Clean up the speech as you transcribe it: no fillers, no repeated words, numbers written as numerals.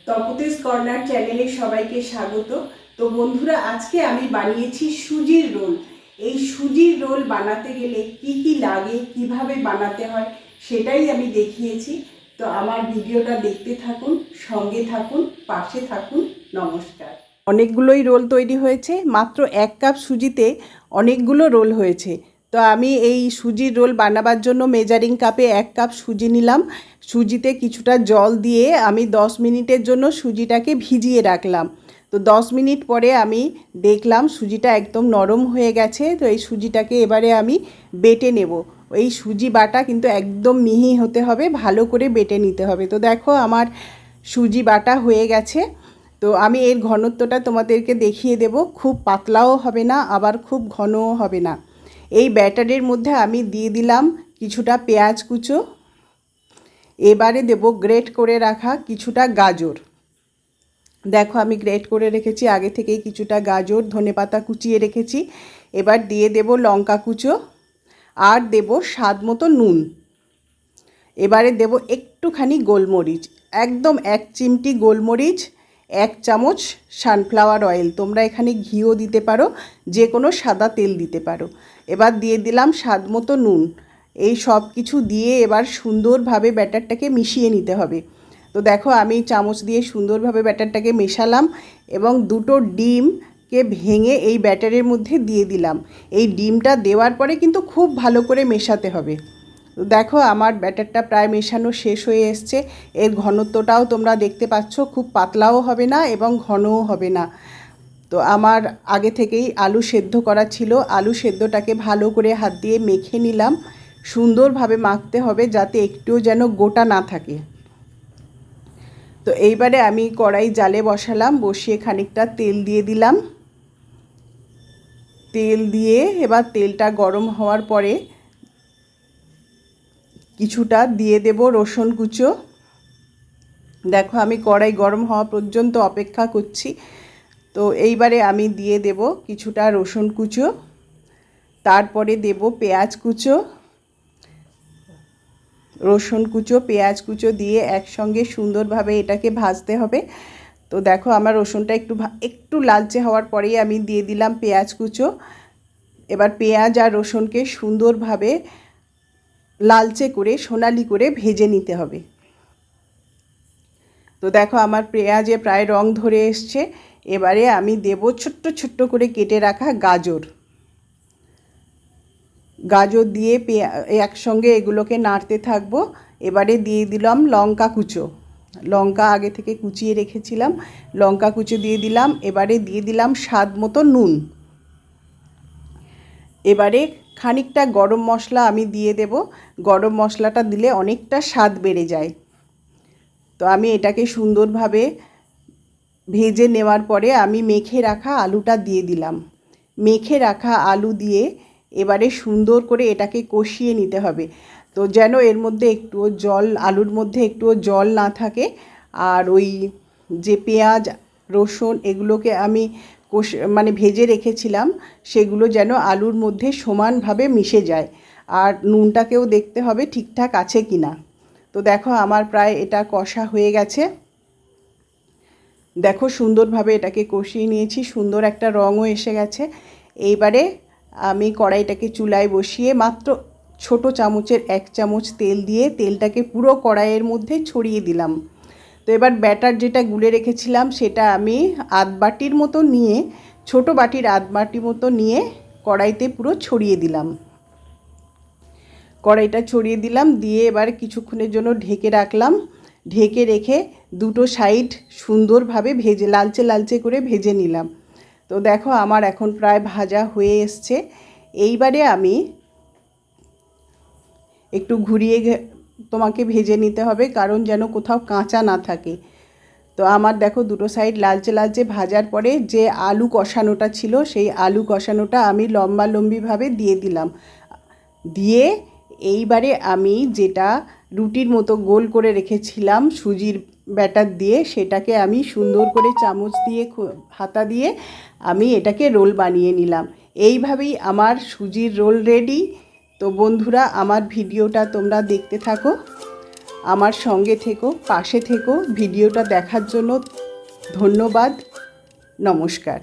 তপতেজ corner চ্যানেলে সবাইকে স্বাগত। তো বন্ধুরা, আজকে আমি বানিয়েছি সুজির রোল। এই সুজির রোল বানাতে গেলে কি কি লাগে, কিভাবে বানাতে হয় সেটাই আমি দেখিয়েছি। তো আমার ভিডিওটা দেখতে থাকুন, সঙ্গে থাকুন, পাশে থাকুন। নমস্কার। অনেকগুলোই রোল তৈরি হয়েছে, মাত্র 1 কাপ সুজিতে অনেকগুলো রোল হয়েছে। তো আমি এই সুজির রোল বানাবার জন্য মেজারিং কাপে 1 কাপ সুজি নিলাম। সুজিতে কিছুটা জল দিয়ে আমি 10 মিনিটের জন্য সুজিটাকে ভিজিয়ে রাখলাম। তো 10 মিনিট পরে আমি দেখলাম সুজিটা একদম নরম হয়ে গেছে। তো এই সুজিটাকে এবারে আমি বেটে নেব। এই সুজি বাটা কিন্তু একদম মিহি হতে হবে, ভালো করে বেটে নিতে হবে। তো দেখো আমার সুজি বাটা হয়ে গেছে। তো আমি এর ঘনত্বটা তোমাদেরকে দেখিয়ে দেব। খুব পাতলাও হবে না, আবার খুব ঘনও হবে না। এই ব্যাটারের মধ্যে আমি দিয়ে দিলাম কিছুটা পেঁয়াজ কুচো। এবারে দেব গ্রেট করে রাখা কিছুটা গাজর। দেখো আমি গ্রেট করে রেখেছি আগে থেকেই কিছুটা গাজর, ধনেপাতা কুচিয়ে রেখেছি। এবার দিয়ে দেব লঙ্কা কুচো আর দেব স্বাদ মতো নুন। এবারে দেব একটুখানি গোলমরিচ, একদম 1 চিমটি গোলমরিচ, 1 চামচ সানফ্লাওয়ার অয়েল। তোমরা এখানে ঘিও দিতে পারো, যে কোনো সাদা তেল দিতে পারো। এবার দিয়ে দিলাম স্বাদ মতো নুন। এই সব কিছু দিয়ে এবার সুন্দরভাবে ব্যাটারটাকে মিশিয়ে নিতে হবে। তো দেখো আমি চামচ দিয়ে সুন্দরভাবে ব্যাটারটাকে মেশালাম এবং 2টো ডিমকে ভেঙে এই ব্যাটারের মধ্যে দিয়ে দিলাম। এই ডিমটা দেওয়ার পরে কিন্তু খুব ভালো করে মেশাতে হবে। তো দেখো আমার ব্যাটারটা প্রায় মেশানো শেষ হয়ে এসছে। এর ঘনত্বটাও তোমরা দেখতে পাচ্ছ, খুব পাতলাও হবে না এবং ঘনও হবে না। তো আমার আগে থেকেই আলু সেদ্ধ করা ছিল, আলু সেদ্ধটাকে ভালো করে হাত দিয়ে মেখে নিলাম। সুন্দরভাবে মাখতে হবে যাতে একটুও যেন গোটা না থাকে। তো এইবারে আমি কড়াই জালে বসালাম, বসিয়ে খানিকটা তেল দিয়ে দিলাম। তেল দিয়ে এবার তেলটা গরম হওয়ার পরে কিছুটা দিয়ে দেব রসুন কুচো। দেখো আমি কড়াই গরম হওয়া পর্যন্ত অপেক্ষা করছি। তো এইবারে আমি দিয়ে দেব কিছুটা রসুন কুচো, তারপরে দেব পেঁয়াজ কুচো। রসুন কুচো, পেঁয়াজ কুচো দিয়ে একসঙ্গে সুন্দরভাবে এটাকে ভাজতে হবে। তো দেখো আমার রসুনটা একটু লালচে হওয়ার পরেই আমি দিয়ে দিলাম পেঁয়াজ কুচো। এবার পেঁয়াজ আর রসুনকে সুন্দরভাবে লালচে করে সোনালি করে ভেজে নিতে হবে। তো দেখো আমার পেঁয়াজে প্রায় রং ধরে এসছে। এবারে আমি দেব ছোট্ট ছোট্ট করে কেটে রাখা গাজর। গাজর দিয়ে একসঙ্গে এগুলোকে নাড়তে থাকবো। এবারে দিয়ে দিলাম লঙ্কা কুচো। লঙ্কা আগে থেকে কুচিয়ে রেখেছিলাম, লঙ্কা কুচো দিয়ে দিলাম। এবারে দিয়ে দিলাম স্বাদ মতো নুন। এবারে খানিকটা গরম মশলা আমি দিয়ে দেব। গরম মশলাটা দিলে অনেকটা স্বাদ বেড়ে যায়। তো আমি এটাকে সুন্দরভাবে ভেজে নেওয়ার পরে আমি মেখে রাখা আলুটা দিয়ে দিলাম। মেখে রাখা আলু দিয়ে এবারে সুন্দর করে এটাকে কষিয়ে নিতে হবে। তো যেন এর মধ্যে একটুও জল, আলুর মধ্যে একটুও জল না থাকে। আর ওই যে পেঁয়াজ রসুন এগুলোকে আমি ভেজে রেখেছিলাম, সেগুলো যেন আলুর মধ্যে সমানভাবে মিশে যায়। আর নুনটাকেও দেখতে হবে ঠিকঠাক আছে কি না। তো দেখো আমার প্রায় এটা কষা হয়ে গেছে। দেখো সুন্দরভাবে এটাকে কষিয়ে নিয়েছি, সুন্দর একটা রঙও এসে গেছে। এইবারে আমি কড়াইটাকে চুলায় বসিয়ে মাত্র ছোট চামচের 1 চামচ তেল দিয়ে তেলটাকে পুরো কড়াইয়ের মধ্যে ছড়িয়ে দিলাম। তো এবার ব্যাটার যেটা গুলে রেখেছিলাম সেটা আমি আধ বাটির মতো নিয়ে, ছোট বাটির আধ বাটি মতো নিয়ে কড়াইতে পুরো ছড়িয়ে দিলাম। কড়াইটা ছড়িয়ে দিলাম, দিয়ে এবার কিছুক্ষণের জন্য ঢেকে রাখলাম। ঢেকে রেখে 2টো সাইড সুন্দরভাবে ভেজে লালচে লালচে করে ভেজে নিলাম। তো দেখো আমার এখন প্রায় ভাজা হয়ে এসছে। এইবারে আমি একটু ঘুরিয়ে তোমাকে ভেজে নিতে হবে, কারণ যেন কোথাও কাঁচা না থাকে। তো আমার দেখো 2টো সাইড লালচে লালচে ভাজার পরে যে আলু কষানোটা ছিল, সেই আলু কষানোটা আমি লম্বালম্বিভাবে দিয়ে দিলাম। দিয়ে এইবারে আমি যেটা রুটির মতো গোল করে রেখেছিলাম সুজির ব্যাটার দিয়ে, সেটাকে আমি সুন্দর করে চামচ দিয়ে হাতা দিয়ে আমি এটাকে রোল বানিয়ে নিলাম। এইভাবেই আমার সুজির রোল রেডি। তো বন্ধুরা, আমার ভিডিওটা তোমরা দেখতে থাকো। আমার সঙ্গে থেকো, পাশে থেকো। ভিডিওটা দেখার জন্য ধন্যবাদ। নমস্কার।